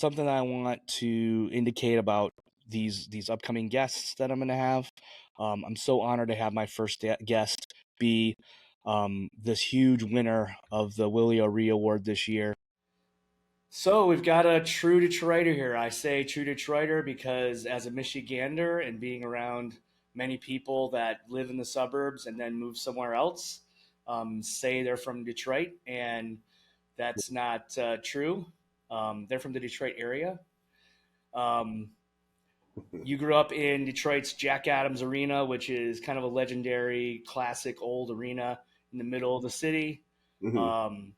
something that I want to indicate about these upcoming guests that I'm going to have. I'm so honored to have my first guest be this huge winner of the Willie O'Ree Award this year. So we've got a true Detroiter here. I say true Detroiter because as a Michigander and being around many people that live in the suburbs and then move somewhere else, say they're from Detroit, and that's not true. They're from the Detroit area. Um, you grew up in Detroit's Jack Adams Arena, which is kind of a legendary, classic old arena in the middle of the city. Mm-hmm. Um,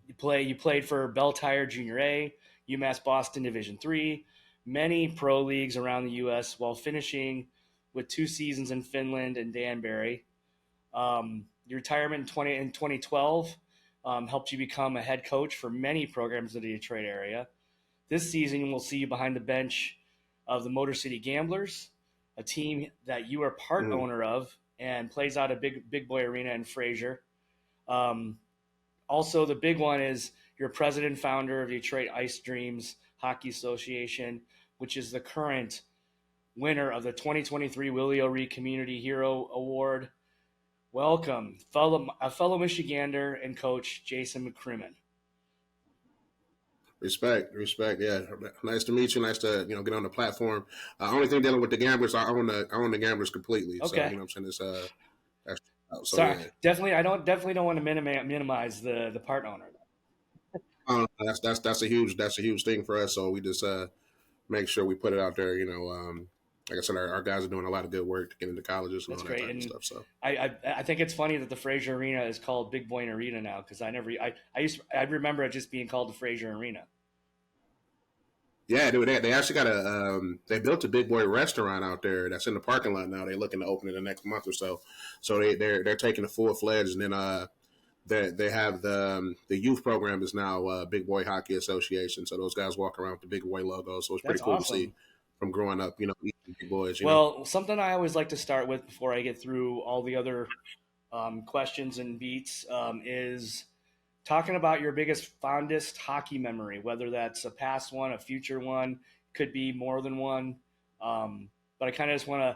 you played for Bell Tire Junior A, UMass Boston Division III, many pro leagues around the U.S. while finishing with 2 seasons in Finland and Danbury. Your retirement in 2012 helped you become a head coach for many programs in the Detroit area. This season, we'll see you behind the bench of the Motor City Gamblers, a team that you are part Mm-hmm. owner of and plays out of Big Boy Arena in Fraser. Um, Also, the big one is you're president and founder of Detroit Ice Dreams Hockey Association, which is the current winner of the 2023 Willie O'Ree Community Hero Award. Welcome, a fellow Michigander and coach, Jason McCrimmon. Respect. Yeah, nice to meet you. Nice to get on the platform. Only thing dealing with the gamblers, I own the gamblers completely. So Okay. what I'm saying, it's that's, so Sorry, yeah. definitely don't want to minimize the part owner. That's a huge thing for us. So we just make sure we put it out there. Like I said, our guys are doing a lot of good work to get into colleges and That's all that great, type of and stuff. So I think it's funny that the Fraser Arena is called Big Boy Arena now because I remember it just being called the Fraser Arena. yeah, dude, they actually got they built a big boy restaurant out there that's in the parking lot now. They're looking to open it the next month or so. So they're taking it full fledged, and then they have the youth program is now Big Boy Hockey Association. So those guys walk around with the Big Boy logo. So it's That's pretty cool to see awesome. from growing up, eating big boys. Well, something I always like to start with before I get through all the other questions and beats is talking about your biggest, fondest hockey memory, whether that's a past one, a future one, could be more than one. But I kind of just want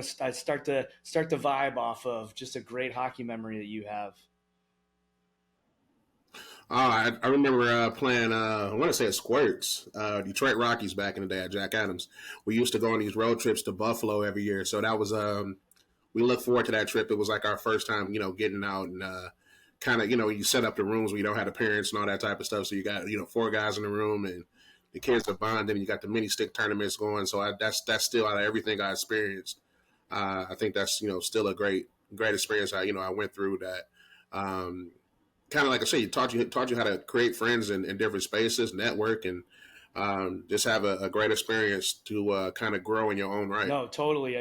to start the vibe off of just a great hockey memory that you have. I remember playing, I want to say Squirts, Detroit Rockies back in the day at Jack Adams. We used to go on these road trips to Buffalo every year. So that was, we look forward to that trip. It was like our first time, getting out and kind of, you set up the rooms where you don't have the parents and all that type of stuff. So you got, 4 guys in the room and the kids are bonding. You got the mini stick tournaments going. So that's still out of everything I experienced. I think that's, still a great experience. I went through that. Kind of like I said, taught you how to create friends in different spaces, network, and just have a great experience to kind of grow in your own right. No, totally.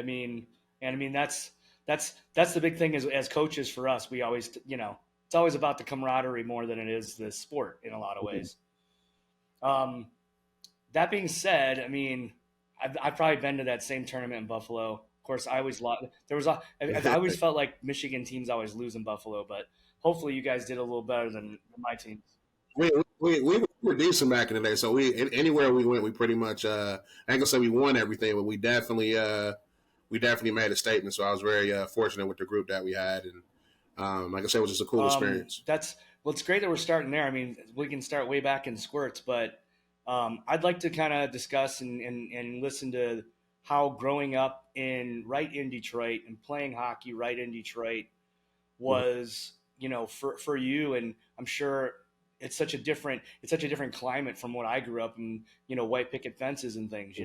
That's the big thing as coaches for us. We always, it's always about the camaraderie more than it is the sport in a lot of ways. Um, that being said, I've probably been to that same tournament in Buffalo. Of course, I always lost. I always felt like Michigan teams always lose in Buffalo, but hopefully you guys did a little better than my teams. We were decent back in the day, so anywhere we went, we pretty much I ain't gonna say we won everything, but we definitely made a statement. So I was very fortunate with the group that we had, and like I said, it was just a cool experience. It's great that we're starting there. We can start way back in Squirts, but I'd like to kind of discuss and listen to how growing up right in Detroit and playing hockey right in Detroit was, for you. And I'm sure it's such a different climate from what I grew up in, white picket fences and things,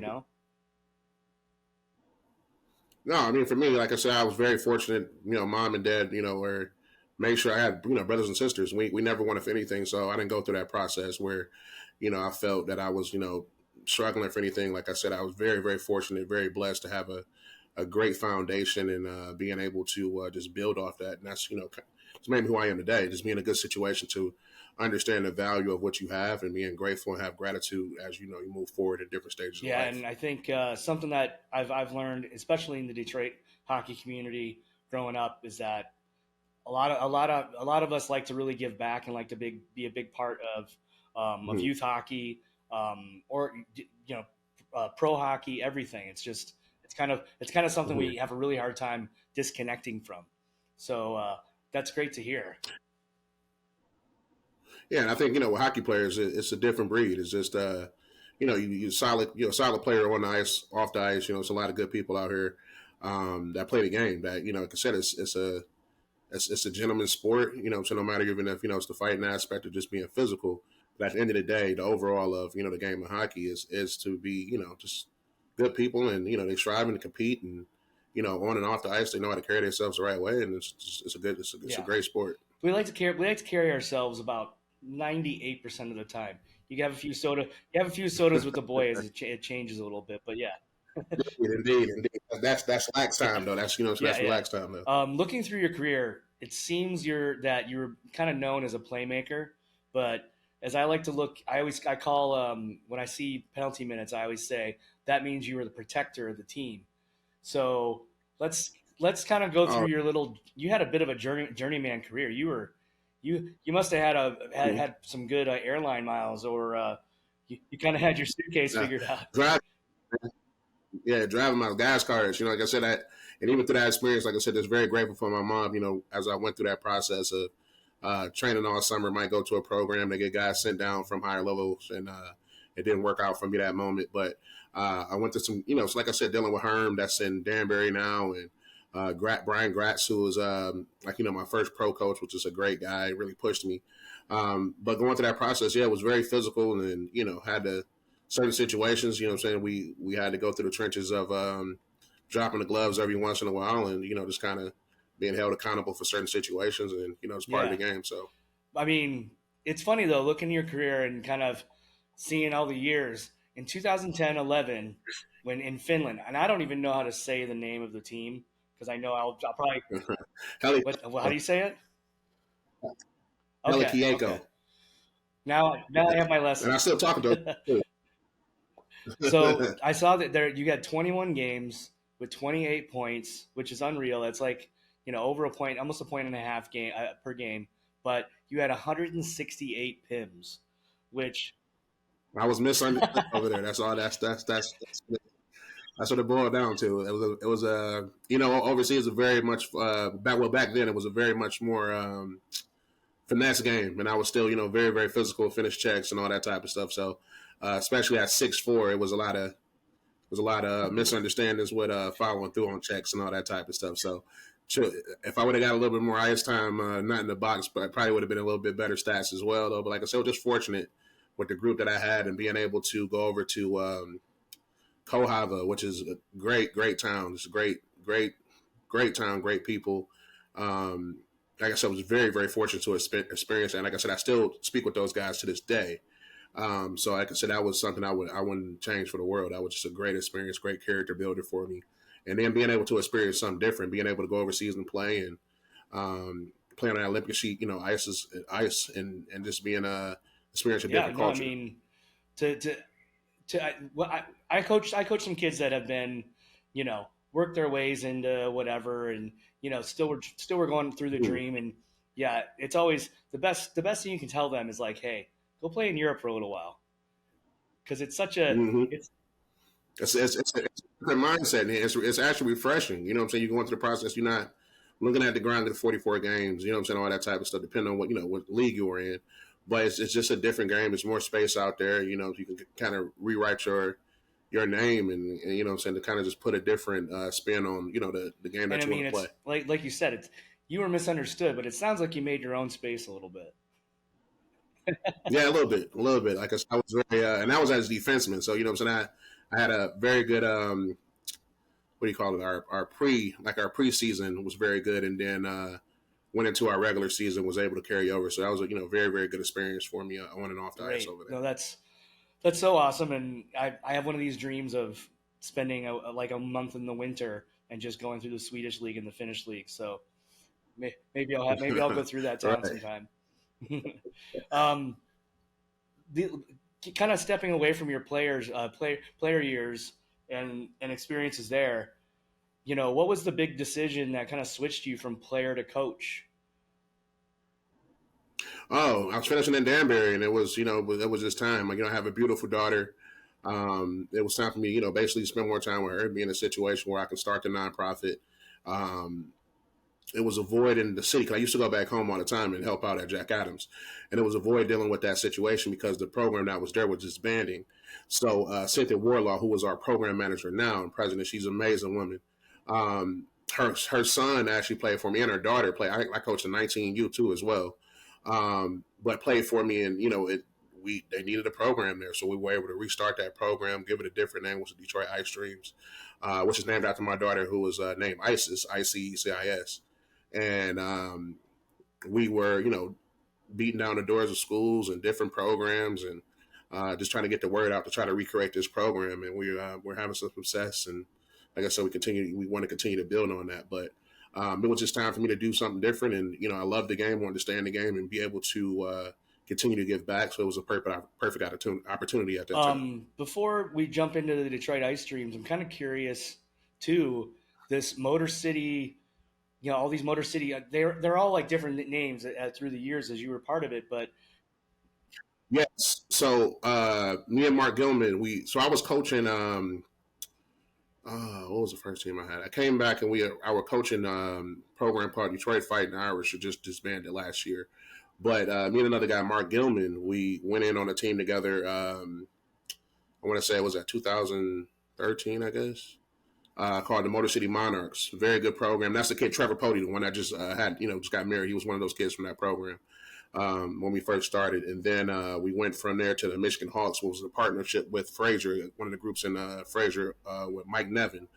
No, for me, like I said, I was very fortunate. Mom and dad, were made sure I had brothers and sisters. We never wanted for anything, so I didn't go through that process where, I felt that I was struggling for anything. Like I said, I was very very fortunate, very blessed to have a great foundation and being able to just build off that. And that's it's made me who I am today. Just being in a good situation to understand the value of what you have and being grateful and have gratitude as you move forward in different stages of life. And I think something that I've learned, especially in the Detroit hockey community growing up, is that a lot of us like to really give back and like to be a big part of youth hockey. or pro hockey, everything. It's kind of something Mhm. we have a really hard time disconnecting from. So that's great to hear. Yeah, and I think with hockey players, it's a different breed. It's just you solid player on the ice, off the ice. It's a lot of good people out here that play the game. That like I said, it's a gentleman's sport. So no matter even if it's the fighting aspect of just being physical, but at the end of the day, the overall of the game of hockey is to be just good people, and they striving to compete, and on and off the ice they know how to carry themselves the right way, and it's a Yeah, great sport. we like to carry ourselves about 98% of the time. You have a few sodas with the boys. It changes a little bit, but yeah, Indeed. That's relax yeah, time though. So yeah, that's yeah. relax time though. Looking through your career, it seems you're kind of known as a playmaker, but as I like to look, I call when I see penalty minutes, I always say that means you were the protector of the team. So let's kind of go through Oh, your little. You had a bit of a journeyman career. You must have had some good airline miles, or you kind of had your suitcase yeah. figured out. Drive, yeah, driving my gas cars. Like I said, and even through that experience, like I said, just very grateful for my mom. As I went through that process of training all summer, might go to a program to get guys sent down from higher levels, and it didn't work out for me that moment. But I went to some, so like I said, dealing with Herm, that's in Danbury now, and Brian Gratz, who was my first pro coach, which is a great guy, really pushed me. But going through that process, yeah, it was very physical, and had to certain situations. What I'm saying, we had to go through the trenches of dropping the gloves every once in a while, and just kind of being held accountable for certain situations, and it's part of Yeah, the game. So I mean, it's funny though, looking at your career and kind of seeing all the years in 2010, 11, when in Finland, and I don't even know how to say the name of the team because I know I'll probably Heli how do you say it? Okay, okay. Helikieko, Now I have my and I lesson. still talking to him. So I saw that there you got 21 games with 28 points, which is unreal. It's like over a point, almost a point and a half game per game. But you had 168 PIMS, which I was misunderstood over there. That's all. That's what it boiled down to. It was a overseas a very much back then it was a very much more finesse game, and I was still very very physical, finish checks and all that type of stuff. So especially at 6'4", it was a lot of misunderstandings with following through on checks and all that type of stuff. So if I would have got a little bit more ice time, not in the box, but I probably would have been a little bit better stats as well. Though, but like I said, I was just fortunate with the group that I had and being able to go over to Kohava, which is a great town. It's a great town, great people. Um, like I said, I was very, very fortunate to experience, and like I said, I still speak with those guys to this day. So like I said, that was something I wouldn't change for the world. That was just a great experience, great character builder for me. And then being able to experience something different, being able to go overseas and play, and play on an Olympic sheet, ice, and just being experience a yeah, different no, I culture. mean I coach some kids that have been, worked their ways into whatever, and still we're going through the Hmm. dream, and yeah, it's always the best thing you can tell them is like, hey, go play in Europe for a little while because it's such a Mm-hmm. it's It's a different mindset, and it's actually refreshing. You know what I'm saying? You're going through the process. You're not looking at the grind of the 44 games. You know what I'm saying? All that type of stuff, depending on what league you're in. But it's just a different game. There's more space out there. You can kind of rewrite your name, and you know what I'm saying, to kind of just put a different spin on the game and that I you want mean to play. it's like you said, it's you were misunderstood, but it sounds like you made your own space a little bit. Yeah, a little bit. Like I was very, and that was as a defenseman. So what I'm saying. I had a very good what do you call it? Our preseason was very good, and then went into our regular season, was able to carry over. So that was a very very good experience for me on and off the ice Great. over there. No, that's so awesome, and I have one of these dreams of spending like a month in the winter and just going through the Swedish league and the Finnish league. So maybe I'll go through that town Right. sometime. um, the, kind of stepping away from your player years and experiences there. What was the big decision that kind of switched you from player to coach? Oh, I was finishing in Danbury, and it was, it was just time. Like, I have a beautiful daughter. It was time for me, basically spend more time with her, be in a situation where I can start the nonprofit. Um, it was a void in the city because I used to go back home all the time and help out at Jack Adams, and it was a void dealing with that situation because the program that was there was disbanding. So Cynthia Warlaw, who was our program manager now and president, she's an amazing woman. Her son actually played for me, and her daughter played. I coached a 19U too as well, but played for me, and they needed a program there, so we were able to restart that program, give it a different name, which was Detroit Ice Streams, which is named after my daughter, who was named Isis, ICECIS, and we were, beating down the doors of schools and different programs, and just trying to get the word out to try to recreate this program, and we're having some success, and like I said, we want to continue to build on that, but. It was just time for me to do something different, and I love the game, wanted to stay in the game, and be able to continue to give back. So it was a perfect opportunity at that time. Before we jump into the Detroit Ice Streams, I'm kind of curious too. This Motor City, all these Motor City, they're all like different names through the years as you were part of it. But yes, so me and Mark Gilman, I was coaching. What was the first team I had? I came back and our coaching program called Detroit Fighting Irish just disbanded last year. But me and another guy, Mark Gilman, we went in on a team together. I want to say it was at 2013, I guess. Called the Motor City Monarchs. Very good program. That's the kid Trevor Pody, the one that just just got married. He was one of those kids from that program when we first started, and then we went from there to the Michigan Hawks, which was a partnership with Fraser, one of the groups in Fraser with Mike Nevin,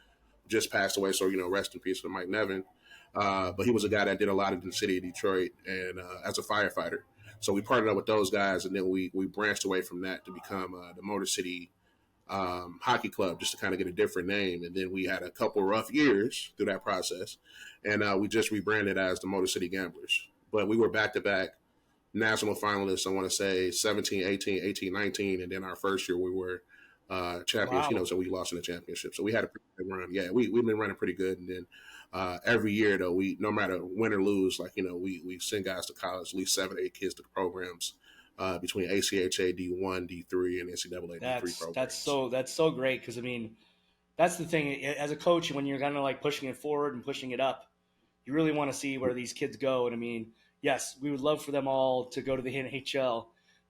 just passed away. So rest in peace to Mike Nevin. But he was a guy that did a lot in the city of Detroit and as a firefighter. So we partnered up with those guys, and then we branched away from that to become the Motor City Hockey Club, just to kind of get a different name. And then we had a couple rough years through that process, and we just rebranded as the Motor City Gamblers. But we were back-to-back national finalists, I want to say 17, 18, 18, 19, and then our first year we were champions, wow. So we lost in the championship. So we had a pretty good run. Yeah, we've been running pretty good. And then every year, though, no matter win or lose, we send guys to college, at least 7 or 8 kids to programs between ACHA, D1, D3, and NCAA D3 programs. That's so great because, I mean, that's the thing. As a coach, when you're kind of like pushing it forward and pushing it up, you really want to see where these kids go. And I mean, yes, we would love for them all to go to the NHL,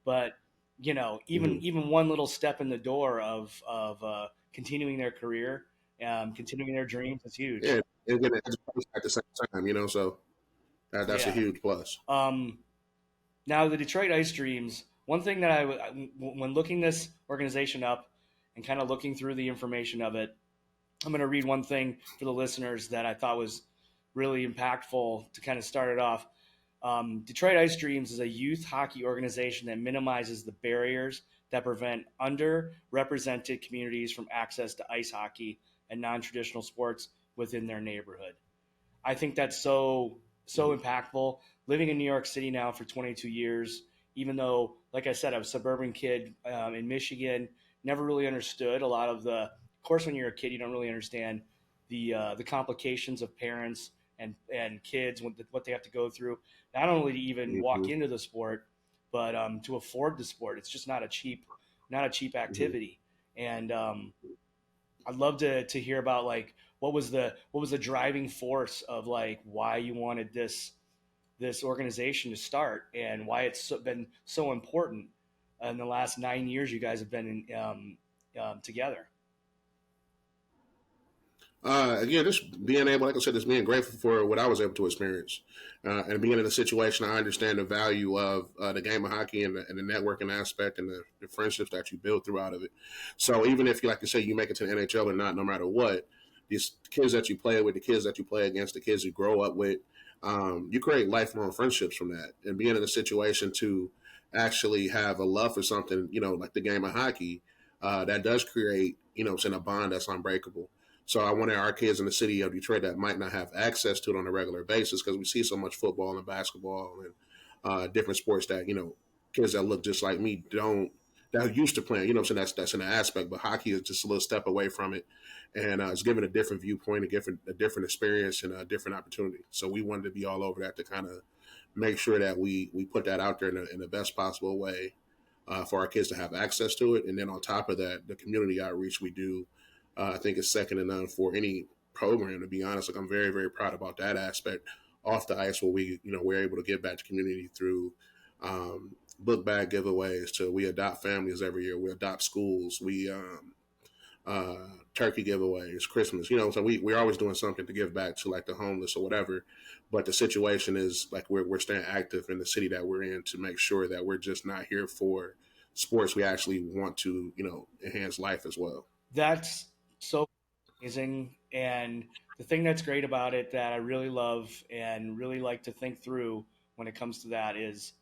but even one little step in the door of continuing their career, continuing their dreams is huge. Yeah, and getting education at the same time, so that's a huge plus. Now the Detroit Ice Dreams. One thing that when looking this organization up and kind of looking through the information of it, I'm going to read one thing for the listeners that I thought was really impactful to kind of start it off. Detroit Ice Dreams is a youth hockey organization that minimizes the barriers that prevent underrepresented communities from access to ice hockey and non-traditional sports within their neighborhood. I think that's so impactful. Living in New York City now for 22 years, even though, like I said, I was a suburban kid in Michigan, never really understood a lot of the. Of course, when you're a kid, you don't really understand the complications of parents and kids, what they have to go through, not only to even walk into the sport, but to afford the sport. It's just not a cheap activity. And I'd love to hear about like what was the driving force of like why you wanted this organization to start and why it's been so important in the last 9 years you guys have been together. Again, just being able, like I said, just being grateful for what I was able to experience, and being in a situation I understand the value of the game of hockey and the networking aspect and the friendships that you build throughout of it. So even if, like you say, you make it to the NHL or not, no matter what, these kids that you play with, the kids that you play against, the kids you grow up with, you create lifelong friendships from that. And being in a situation to actually have a love for something, like the game of hockey, that does create, it's in a bond that's unbreakable. So I wanted our kids in the city of Detroit that might not have access to it on a regular basis, because we see so much football and basketball and different sports that, kids that look just like me that are used to playing, so that's an aspect, but hockey is just a little step away from it. And it's given a different viewpoint, a different experience, and a different opportunity. So we wanted to be all over that to kind of make sure that we put that out there in the best possible way for our kids to have access to it. And then on top of that, the community outreach we do, I think is second to none for any program. To be honest, like I'm very very proud about that aspect off the ice, where we're able to give back to community through book bag giveaways. To we adopt families every year, we adopt schools, we uh, turkey giveaways, Christmas. So we're always doing something to give back to like the homeless or whatever. But the situation is like we're staying active in the city that we're in to make sure that we're just not here for sports. We actually want to enhance life as well. That's so amazing. And the thing that's great about it that I really love and really like to think through when it comes to that is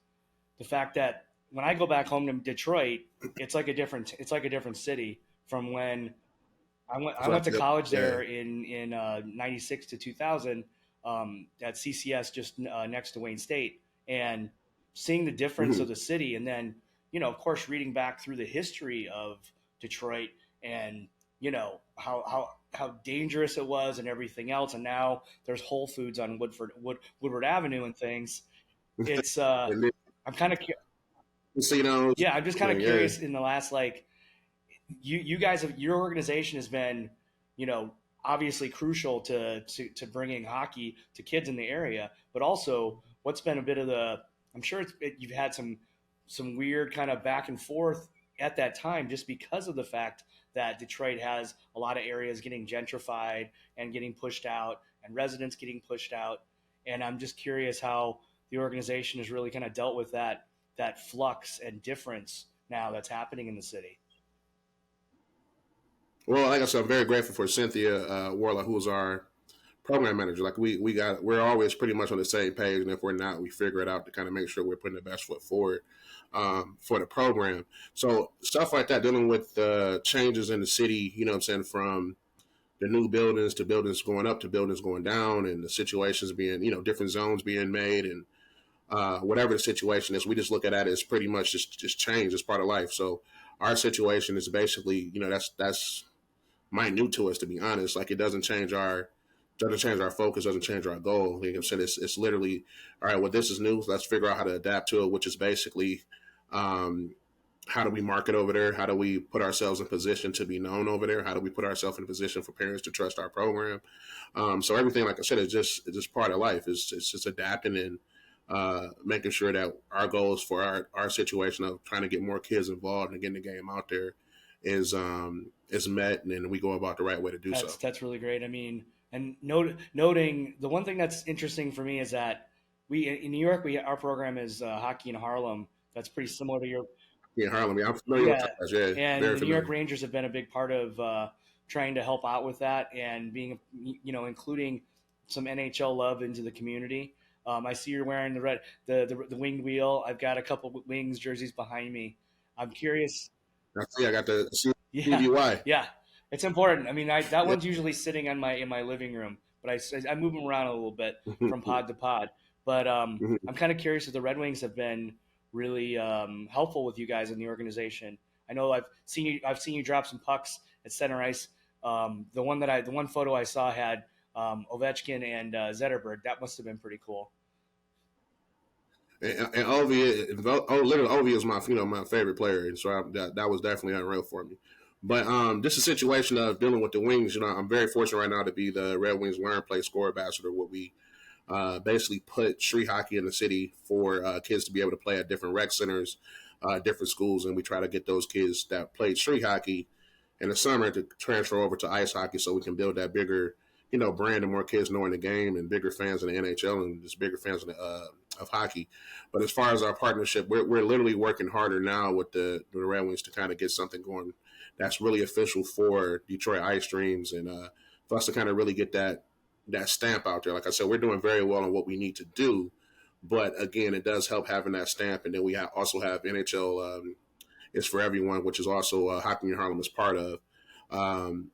the fact that when I go back home to Detroit, it's like a different city from when I went to college Yeah. there in '96 to 2000 at CCS just next to Wayne State, and seeing the difference Mm-hmm. of the city, and then of course reading back through the history of Detroit, and how dangerous it was and everything else, and now there's Whole Foods on Woodward Avenue and things. It's And then I'm kind of casinos. yeah, I'm just kind of Yeah. curious in the last like you guys have your organization has been you know obviously crucial to bringing hockey to kids in the area, but also what's been a bit of the I'm sure you've had some weird kind of back and forth at that time just because of the fact that Detroit has a lot of areas getting gentrified and getting pushed out and residents getting pushed out, and I'm just curious how the organization has really kind of dealt with that flux and difference now that's happening in the city. Well, like I said, I'm very grateful for Cynthia Warlock, who's our program manager. Like we're always pretty much on the same page, and if we're not, we figure it out to kind of make sure we're putting the best foot forward for the program. So stuff like that, dealing with changes in the city, what I'm saying, from the new buildings to buildings going up to buildings going down, and the situations being, different zones being made, and whatever the situation is, we just look at it as pretty much just change as part of life. So our situation is basically, that's minute to us, to be honest. Like it doesn't change our focus, doesn't change our goal. Like I said, it's literally all right. Well, this is new. Let's figure out how to adapt to it, which is basically um, how do we market over there? How do we put ourselves in position to be known over there? How do we put ourselves in a position for parents to trust our program? So everything, like I said, is just part of life. It's just adapting and making sure that our goals for our situation of trying to get more kids involved and getting the game out there is met, and then we go about the right way to do so. That's really great. I mean, and noting the one thing that's interesting for me is that we in New York, we our program is hockey in Harlem. That's pretty similar to your Yeah, Harlem. Yeah, I'm familiar with yeah, that. Yeah, and very the New York familiar. Rangers have been a big part of trying to help out with that and being including some NHL love into the community. I see you're wearing the winged wheel. I've got a couple of Wings jerseys behind me. I'm curious. I see. I got the Yeah, CBY. yeah, it's important. I mean, that Yeah. one's usually sitting on my in my living room, but I move them around a little bit from pod to pod. But I'm kind of curious if the Red Wings have been really helpful with you guys in the organization. I know I've seen you drop some pucks at center ice. The one photo I saw had Ovechkin and Zetterberg. That must have been pretty cool. And literally Ovi is my favorite player, and so that was definitely unreal for me. But this is a situation of dealing with the Wings. I'm very fortunate right now to be the Red Wings Learn Play Score Ambassador, where we basically put street hockey in the city for kids to be able to play at different rec centers, different schools, and we try to get those kids that played street hockey in the summer to transfer over to ice hockey, so we can build that bigger, brand and more kids knowing the game and bigger fans in the NHL and just bigger fans of hockey. But as far as our partnership, we're literally working harder now with the Red Wings to kind of get something going that's really official for Detroit Ice Dreams, and for us to kind of really get that stamp out there. Like I said, we're doing very well on what we need to do, but again, it does help having that stamp. And then we also have NHL is for everyone, which is also Hockey in Harlem is part of.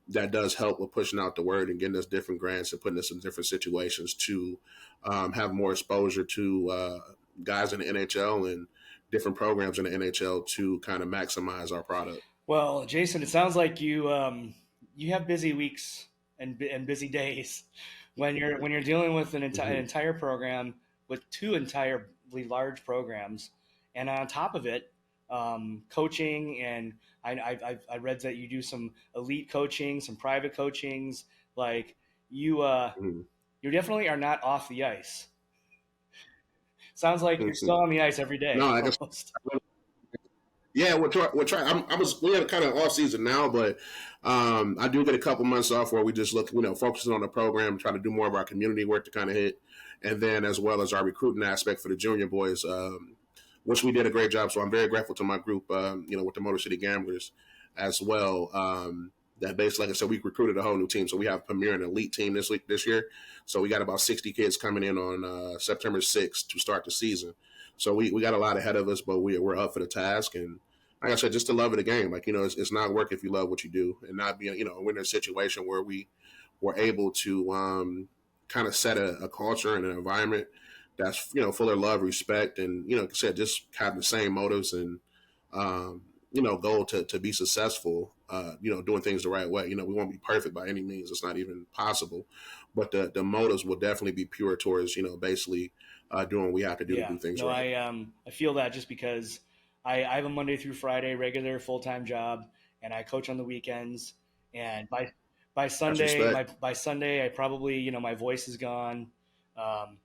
That does help with pushing out the word and getting us different grants and putting us in different situations to have more exposure to guys in the NHL and different programs in the NHL to kind of maximize our product. Well, Jason, it sounds like you have busy weeks and busy days when you're dealing with an Mm-hmm. entire program with two entirely large programs, and on top of it, coaching. And I read that you do some elite coaching, some private coachings. Like you, Mhm. you definitely are not off the ice. Sounds like you're still on the ice every day, No, I guess. almost. Yeah, we're trying. We have kind of off season now, but I do get a couple months off where we just look, focusing on the program, try to do more of our community work to kind of hit, and then as well as our recruiting aspect for the junior boys, which we did a great job. So I'm very grateful to my group, with the Motor City Gamblers as well. That basically, like I said, we recruited a whole new team. So we have Premier and Elite team this year. So we got about 60 kids coming in on September 6th to start the season. So we got a lot ahead of us, but we're up for the task. And like I said, just the love of the game. Like, it's not work if you love what you do, and not be, we're in a situation where we were able to kind of set a culture and an environment that's, full of love, respect, and, like I said, just have the same motives and, goal to be successful, doing things the right way. We won't be perfect by any means. It's not even possible, but the motives will definitely be pure towards, basically doing what we have to do to Yeah, do things no, right. I feel that just because I have a Monday through Friday regular full time job, and I coach on the weekends. And by That's Sunday, respect. by Sunday, I probably my voice is gone. Um,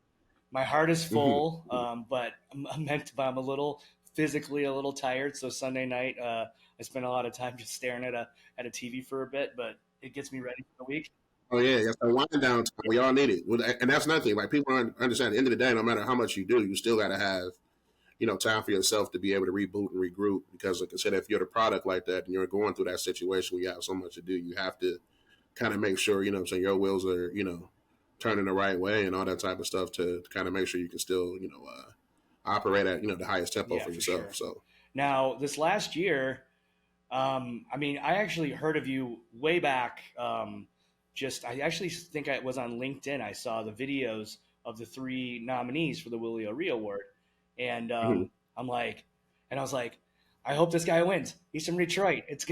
my heart is Hmm. full, but I'm a little physically a little tired. So Sunday night, I spend a lot of time just staring at a TV for a bit, but it gets me ready for the week. Oh yeah, it's a wind down time. We all need it, and that's nothing. Like, people don't understand. At the end of the day, no matter how much you do, you still got to have time for yourself to be able to reboot and regroup. Because, like I said, if you're the product like that and you're going through that situation where you have so much to do, you have to kind of make sure so your wheels are turning the right way and all that type of stuff to kind of make sure you can still operate at the highest tempo Yeah, for for yourself. sure. So Now this last year, I mean, I actually heard of you way back. I actually think I was on LinkedIn. I saw the videos of the three nominees for the Willie O'Ree Award, and mhm. I'm like, and I was like, I hope this guy wins. He's from Detroit. It's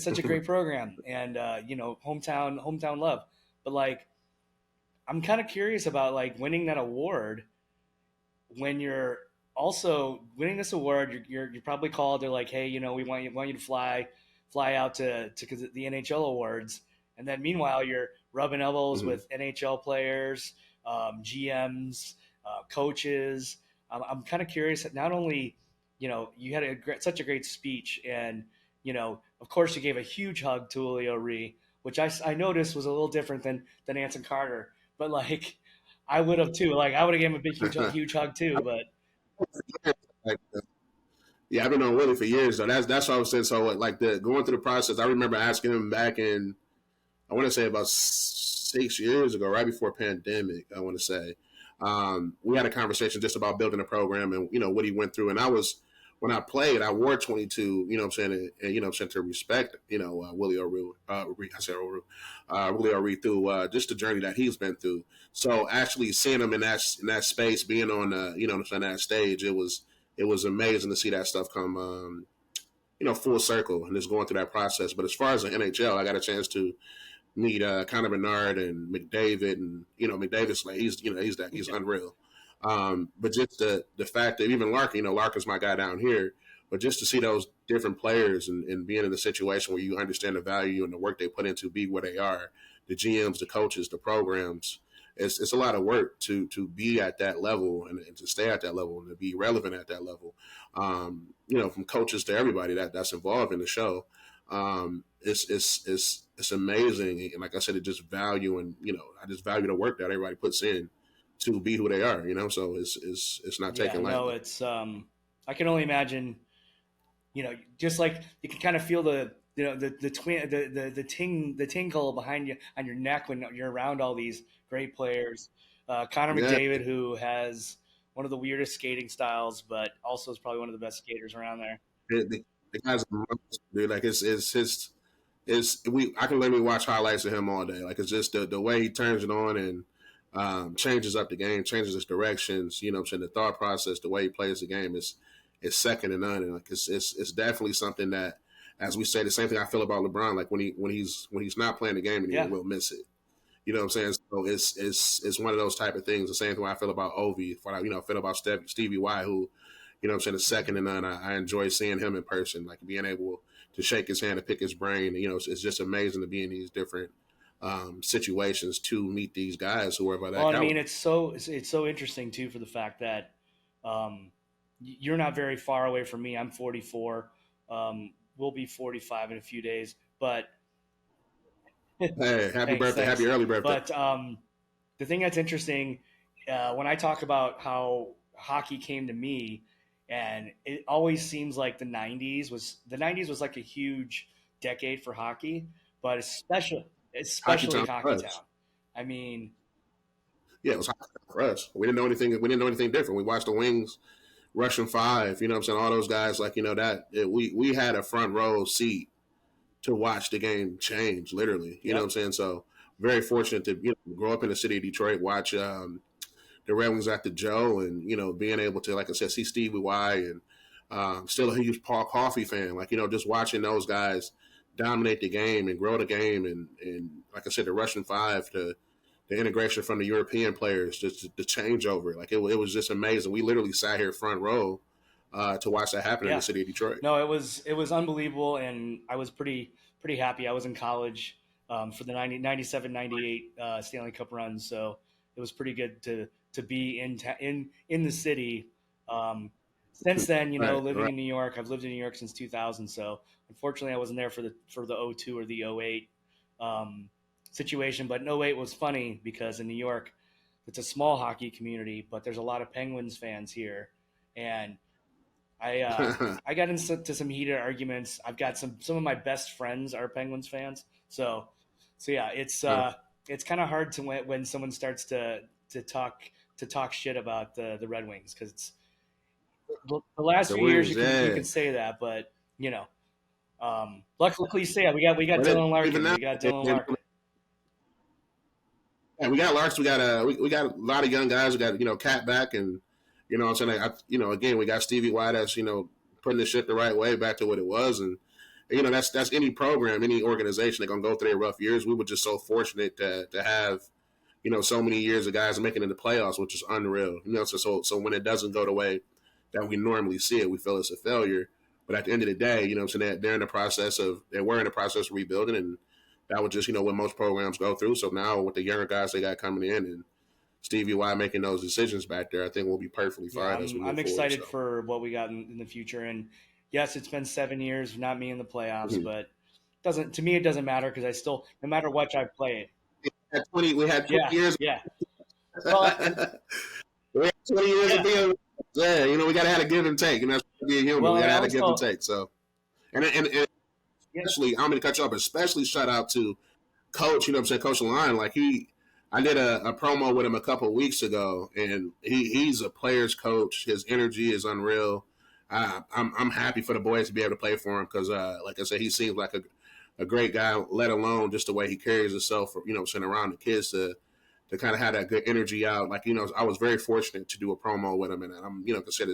such a great program, and hometown love. But like, I'm kind of curious about like winning that award when you're also winning this award. You're probably called. They're like, hey, we want you to fly out to the NHL awards, and then meanwhile you're rubbing elbows Mhm. with NHL players, GMs, coaches. I'm kind of curious. Not only you had such a great speech, and of course you gave a huge hug to Leo Ree, which I noticed was a little different than Anson Carter, but like I would have too. Like I would have given him a big huge hug too, but Like, yeah, I've been on Willie for years though. That's what I was saying. So like the going through the process, I remember asking him back in, I want to say about 6 years ago, right before pandemic. I want to say we had a conversation just about building a program and what he went through. And I was when I played, I wore 22. You know what I'm saying? And I'm saying to respect Willie O'Ree, I said O'Ree, Willie O'Ree through just the journey that he's been through. So actually seeing him in that space, being on that stage, it was amazing to see that stuff come full circle and just going through that process. But as far as the NHL, I got a chance to meet Connor Bernard and McDavid, and McDavid's like he's unreal. But just the fact that even Larkin, Larkin's my guy down here, but just to see those different players and being in a situation where you understand the value and the work they put into be where they are, the GMs, the coaches, the programs. It's a lot of work to be at that level and to stay at that level and to be relevant at that level. From coaches to everybody that's involved in the show. It's amazing, and like I said, it just value and I just value the work that everybody puts in to be who they are. So it's not yeah, taken no, lightly. it's I can only imagine. Just like you can kind of feel the twin the tingle behind you on your neck when you're around all these great players. Connor Yeah, McDavid, who has one of the weirdest skating styles, but also is probably one of the best skaters around there. the guy's a monster, dude. Like it's his it's we I can literally watch highlights of him all day. Like it's just the way he turns it on and changes up the game, changes his directions. You know what I'm saying? The thought process, the way he plays the game is second to none. And like it's definitely something that, as we say, the same thing I feel about LeBron. Like when he's not playing the game anymore, Yeah, we'll miss it. You know what I'm saying? So it's one of those type of things. The same way I feel about Ovi, what I feel about Stevie Y, who I'm saying is second to none. I enjoy seeing him in person, like being able to shake his hand and pick his brain. It's just amazing to be in these different situations to meet these guys who are of Well, that I mean, caliber. it's so interesting too for the fact that you're not very far away from me. I'm 44. We'll be 45 in a few days, but Hey, happy thanks, birthday! Happy thanks. early birthday! But the thing that's interesting when I talk about how hockey came to me, and it always seems like the '90s was like a huge decade for hockey, but Hockey especially time for Hockey us. Town. I mean, Yeah, it was hockey time for us. We didn't know anything. We didn't know anything different. We watched the Wings, Russian Five. You know what I'm saying? All those guys, like we had a front row seat to watch the game change, literally. You know what yep, I'm saying? So very fortunate to grow up in the city of Detroit, watch the Redwings at the Joe, and being able to, like I said, see Stevie Y, and still a huge Paul Coffey fan. Like just watching those guys dominate the game and grow the game, and like I said, the Russian Five to the integration from the European players, just the changeover. Like it was just amazing. We literally sat here front row to watch that happen in the yeah. city of Detroit. No, it was unbelievable, and I was pretty happy. I was in college for the 97, 98 Stanley Cup run, so it was pretty good to be in the city. Um, since then, Right, living right. in New York, I've lived in New York since 2000. So unfortunately, I wasn't there for the '02 or the '08 um, situation. But '08 was funny because in New York, it's a small hockey community, but there's a lot of Penguins fans here, and I uh, I got into some heated arguments. I've got some of my best friends are Penguins fans, so yeah, it's kind of hard to when someone starts to talk talk shit about the Red Wings because it's the last The few years Wings, you can yeah. say that, but luckily, say yeah, we got But Dylan even Larkin, now, we got Dylan Larkin. yeah, we got Larks. We got a lot of young guys. We got Cat back, and what I'm saying. Again, we got Stevie Y that's putting the shit the right way back to what it was, and that's any program, any organization that gonna go through their rough years. We were just so fortunate to have so many years of guys making it in the playoffs, which is unreal. So when it doesn't go the way that we normally see it, we feel it's a failure. But at the end of the day, so they're in the process of they were in the process of rebuilding, and that was just what most programs go through. So now with the younger guys they got coming in, and Stevie Y making those decisions back there, I think we'll be perfectly Yeah, fine as we I'm move forward. excited So for what we got in the future, and yes, it's been 7 years, not me in the playoffs, mm-hmm. but doesn't to me it doesn't matter because I still no matter what I play it. We had 20 Yeah, years. yeah. Well, and We had 20 years of yeah. being. Yeah, we got to have a give and take, and that's being human. Well, We and got to I have a give and also take. So, and yeah, especially, I'm going to cut you off. Especially shout out to Coach. What I'm saying, Coach Line. Like I did a promo with him a couple of weeks ago, and he's a player's coach. His energy is unreal. I'm happy for the boys to be able to play for him because, like I said, he seems like a great guy. Let alone just the way he carries himself, sitting around the kids to kind of have that good energy out. Like I was very fortunate to do a promo with him, and I'm consider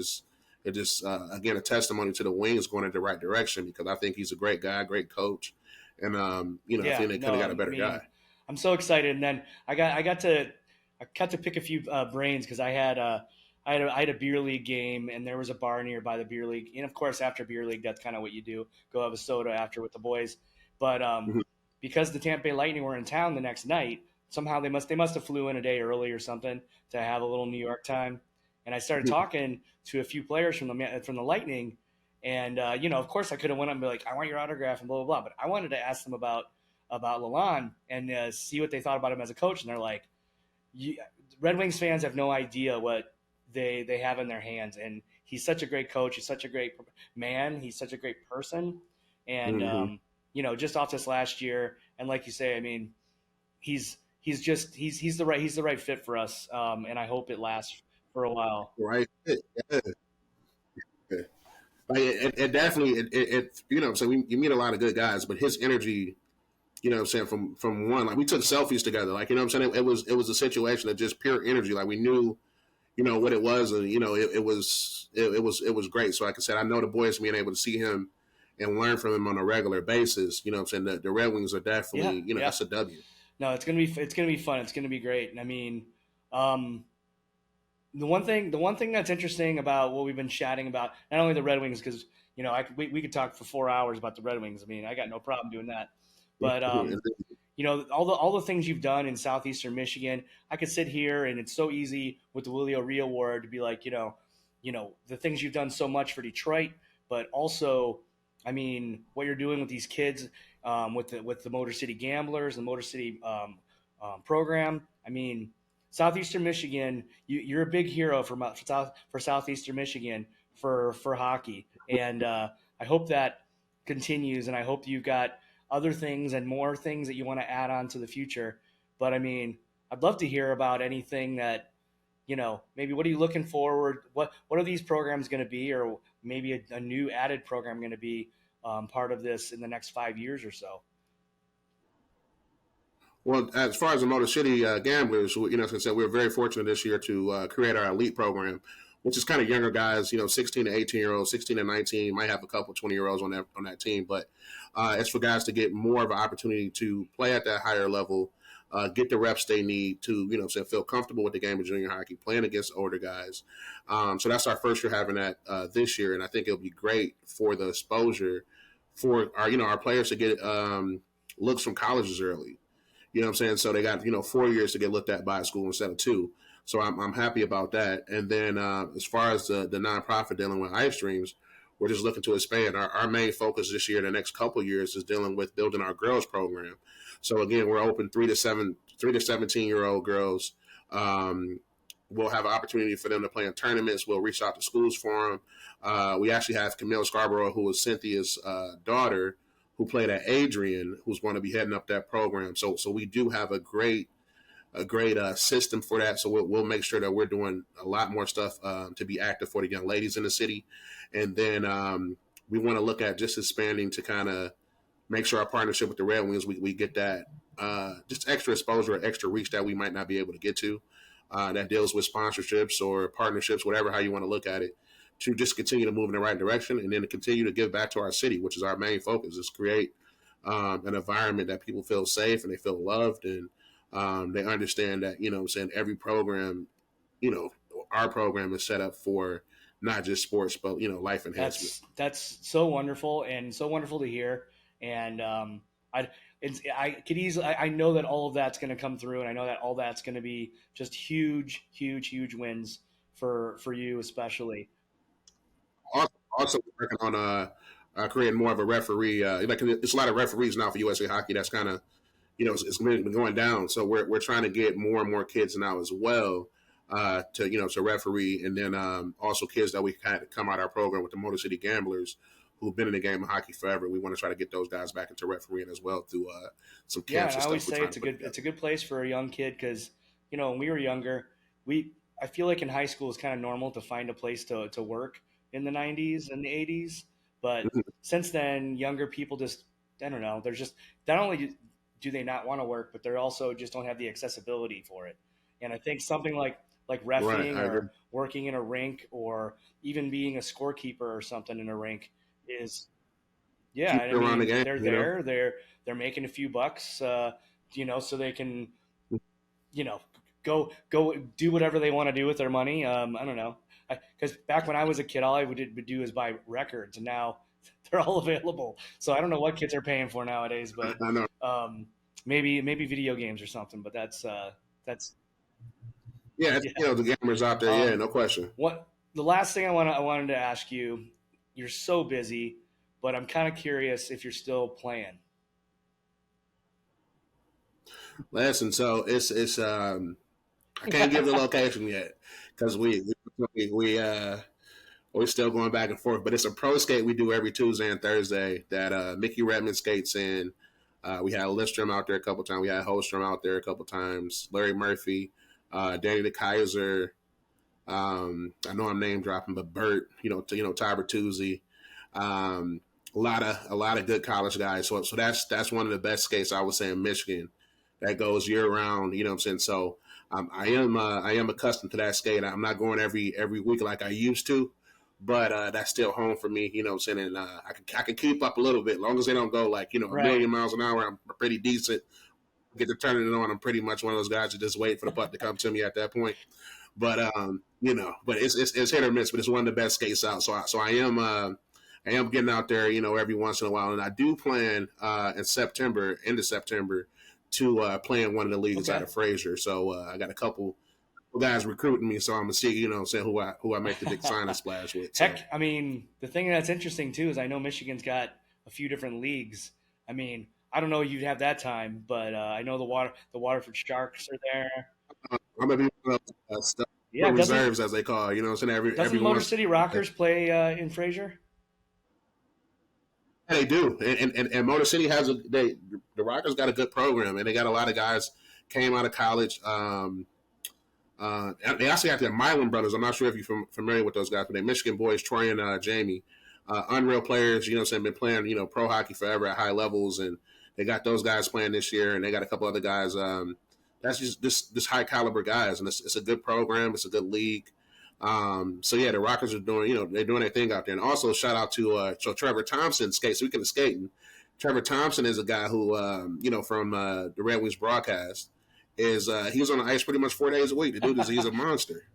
it just again a testimony to the Wings going in the right direction because I think he's a great guy, great coach, and I yeah. think they could have No, got a I better guy. mean, I'm so excited, and then I got to pick a few brains because I had a beer league game, and there was a bar nearby the beer league, and of course after beer league, that's kind of what you do, go have a soda after with the boys, but Mhm. because the Tampa Bay Lightning were in town the next night, somehow they must have flew in a day early or something to have a little New York time, and I started talking to a few players from the Lightning, and of course I could have went up and be like, I want your autograph and blah blah blah, but I wanted to ask them about Lalonde and see what they thought about him as a coach, and they're like, you, Red Wings fans have no idea what they have in their hands, and he's such a great coach. He's such a great man. He's such a great person, and Mm-hmm. just off this last year, and like you say, I mean, he's the right fit for us, and I hope it lasts for a while. Right. Yeah. Yeah. Like it definitely so you meet a lot of good guys, but his energy, from one, like we took selfies together, like it was a situation of just pure energy, like we knew what it was, and it was great. So like I said, I know the boys being able to see him and learn from him on a regular basis. The Red Wings are Yeah, definitely yeah. that's a W. No, it's gonna be fun. It's gonna be great. And I mean, um, the one thing that's interesting about what we've been chatting about, not only the Red Wings, because we could talk for 4 hours about the Red Wings. I mean, I got no problem doing that. But all the things you've done in southeastern Michigan, I could sit here and it's so easy with the Willie O'Ree Award to be like, the things you've done so much for Detroit, but also, I mean, what you're doing with these kids, with the Motor City Gamblers, the Motor City program. I mean, Southeastern Michigan, you're a big hero for Southeastern Michigan for hockey, and I hope that continues, and I hope you've got other things and more things that you want to add on to the future. But I mean, I'd love to hear about anything that maybe what are you looking forward? What are these programs going to be, or maybe a new added program going to be part of this in the next 5 years or so? Well, as far as the Motor City Gamblers, as I said, we were very fortunate this year to create our elite program, which is kind of younger guys, 16 to 18-year-olds, 16 to 19, might have a couple 20-year-olds on that team, but it's for guys to get more of an opportunity to play at that higher level, get the reps they need to, feel comfortable with the game of junior hockey, playing against older guys. So that's our first year having that this year, and I think it'll be great for the exposure for our players to get looks from colleges early. You know what I'm saying? So they got, 4 years to get looked at by a school instead of two. So I'm happy about that. And then as far as the nonprofit dealing with ice streams, we're just looking to expand. Our main focus this year, the next couple of years, is dealing with building our girls program. So again, we're open 3 to 17-year-old girls. We'll have an opportunity for them to play in tournaments. We'll reach out to schools for them. We actually have Camille Scarborough, who is Cynthia's daughter, who played at Adrian, who's going to be heading up that program. So we do have a great system for that. So we'll make sure that we're doing a lot more stuff to be active for the young ladies in the city. And then we want to look at just expanding to kind of make sure our partnership with the Red Wings, we get that just extra exposure or extra reach that we might not be able to get to. That deals with sponsorships or partnerships, whatever, how you want to look at it, to just continue to move in the right direction and then to continue to give back to our city, which is our main focus, is create an environment that people feel safe and they feel loved and they understand that, every program, our program is set up for not just sports, but, life enhancement. That's so wonderful and so wonderful to hear. And I could easily, I know that all of that's going to come through, and I know that all that's going to be just huge, huge, huge wins for you, especially. Also working on creating more of a referee. It's a lot of referees now for USA Hockey. That's kind of it's been going down. So we're trying to get more and more kids now as well to referee, and then also kids that we had come out of our program with the Motor City Gamblers who've been in the game of hockey forever. We want to try to get those guys back into refereeing as well through some camps. Yeah, and I always say it's a good place for a young kid because when we were younger, I feel like in high school it's kind of normal to find a place to work in the 90s and the 80s, but since then younger people just, I don't know, they're just, not only do they not want to work, but they're also just don't have the accessibility for it. And I think something like refereeing or working in a rink or even being a scorekeeper or something in a rink is, yeah, I mean, the game, they're making a few bucks, so they can, go do whatever they want to do with their money. I don't know, because back when I was a kid, all I would do is buy records, and now they're all available. So I don't know what kids are paying for nowadays, but maybe video games or something. But that's yeah. The gamers out there, yeah, no question. What the last thing I wanted to ask you? You're so busy, but I'm kind of curious if you're still playing. Listen, so it's I can't give the location yet because we're still going back and forth. But it's a pro skate we do every Tuesday and Thursday that Mickey Redmond skates in. We had Lindstrom out there a couple times. We had Holstrom out there a couple times. Larry Murphy, Danny DeKaiser. I know I'm name dropping, but Bert, Ty Bertuzzi. A lot of good college guys. So that's one of the best skates I would say in Michigan that goes year round. You know what I'm saying? So I am accustomed to that skate. I'm not going every week like I used to, but that's still home for me. You know what I'm saying? And I can keep up a little bit, as long as they don't go like a million miles an hour. I'm pretty decent. get to turning it on. I'm pretty much one of those guys that just wait for the puck to come to me at that point. But but it's hit or miss. But it's one of the best skates out. So I am getting out there, every once in a while, and I do plan in September, end of September, to play in one of the leagues Okay. out of Fraser. So I got a couple guys recruiting me, so I'm gonna see, saying who I make the big signing splash with. So. Heck, I mean, the thing that's interesting too is I know Michigan's got a few different leagues. I mean, I don't know if you'd have that time, but I know the Waterford Sharks are there. I'm gonna be one of Yeah, reserves, as they call it, saying doesn't every Motor once. City Rockers play in Fraser? Yeah, they do, and Motor City has the Rockers got a good program, and they got a lot of guys came out of college. They actually got the Milan brothers. I'm not sure if you're familiar with those guys, but they're Michigan boys, Troy and Jamie. Unreal players, saying been playing, pro hockey forever at high levels, and they got those guys playing this year, and they got a couple other guys. That's just this high caliber guys, and it's a good program. It's a good league. So yeah, the Rockers are doing, they're doing their thing out there. And also shout out to so Trevor Thompson skates. Speaking of skating, Trevor Thompson is a guy who, from the Redwings broadcast, is he was on the ice pretty much 4 days a week. The dude he's a monster.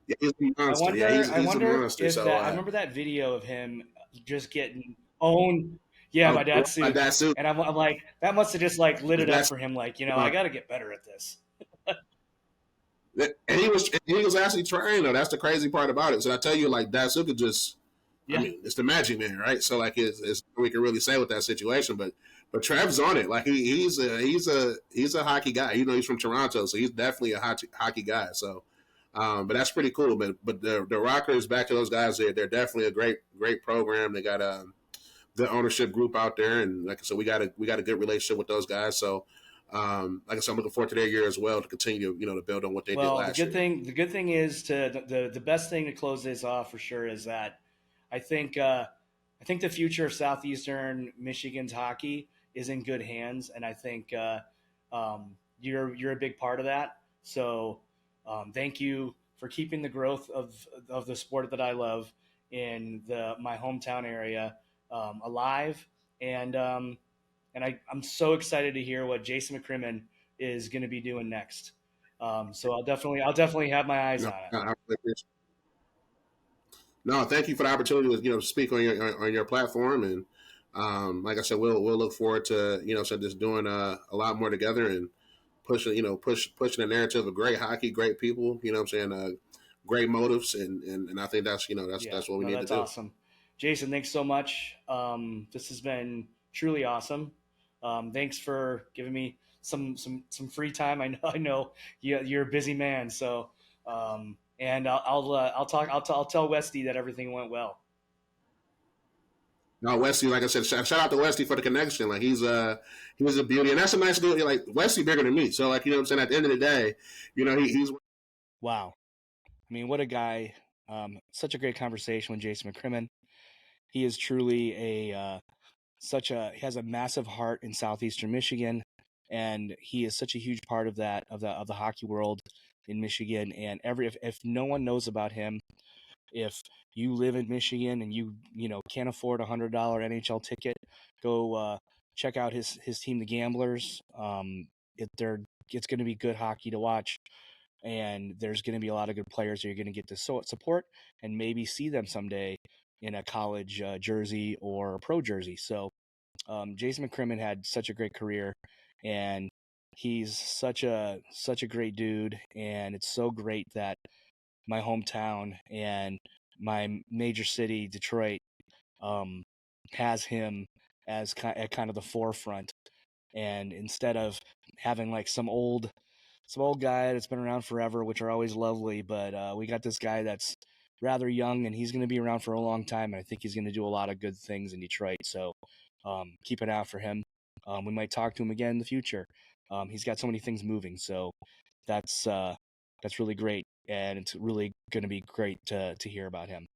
Yeah, he's a monster. He's I a wonder monster. if So that. I remember that video of him just getting owned. Yeah, my dad's suit. That suit. And I'm like, that must have just like lit it up That's for him. Like, I got to get better at this. and he was actually trying though. That's the crazy part about it. So I tell you, like Datsuk just, Yeah. I mean, it's the magic man, right? So like, it's we can really say with that situation, but Trev's on it. Like he's a hockey guy. He's from Toronto, so he's definitely a hockey guy. So, but that's pretty cool. But the Rockers, back to those guys, they're definitely a great program. They got a good ownership group out there, and like I said, we got a good relationship with those guys. So. Like I said, I'm looking forward to their year as well to continue, to build on what they did last year. The good thing is the best thing to close this off for sure is that I think the future of Southeastern Michigan's hockey is in good hands, and I think you're a big part of that. So thank you for keeping the growth of the sport that I love in my hometown area alive, and I'm so excited to hear what Jason McCrimmon is going to be doing next. So I'll definitely have my eyes on it. No, thank you for the opportunity to speak on your platform, and like I said, we'll look forward to just doing a lot more together and pushing the narrative of great hockey, great people. Great motives, and I think that's that's what we need to do. That's awesome, Jason. Thanks so much. This has been truly awesome. Thanks for giving me some free time. I know you're a busy man, so and I'll tell Westy that everything went well. No, Wesley, like I said, shout out to Wesley for the connection. Like he was a beauty, and that's a nice dude. Like Wesley bigger than me, so like what I'm saying. At the end of the day, he's wow. I mean, what a guy! Such a great conversation with Jason McCrimmon. He is truly he has a massive heart in southeastern Michigan, and he is such a huge part of that of the hockey world in Michigan. And if no one knows about him, if you live in Michigan and you can't afford $100 NHL ticket, go check out his team, the Gamblers. It's going to be good hockey to watch, and there's going to be a lot of good players that you're going to get to support and maybe see them someday in a college jersey or a pro jersey. So Jason McCrimmon had such a great career, and he's such a great dude. And it's so great that my hometown and my major city, Detroit, has him as at kind of the forefront. And instead of having like some old guy that's been around forever, which are always lovely, but we got this guy that's rather young, and he's going to be around for a long time. And I think he's going to do a lot of good things in Detroit. So keep an eye out for him. We might talk to him again in the future. He's got so many things moving, so that's really great, and it's really going to be great to hear about him.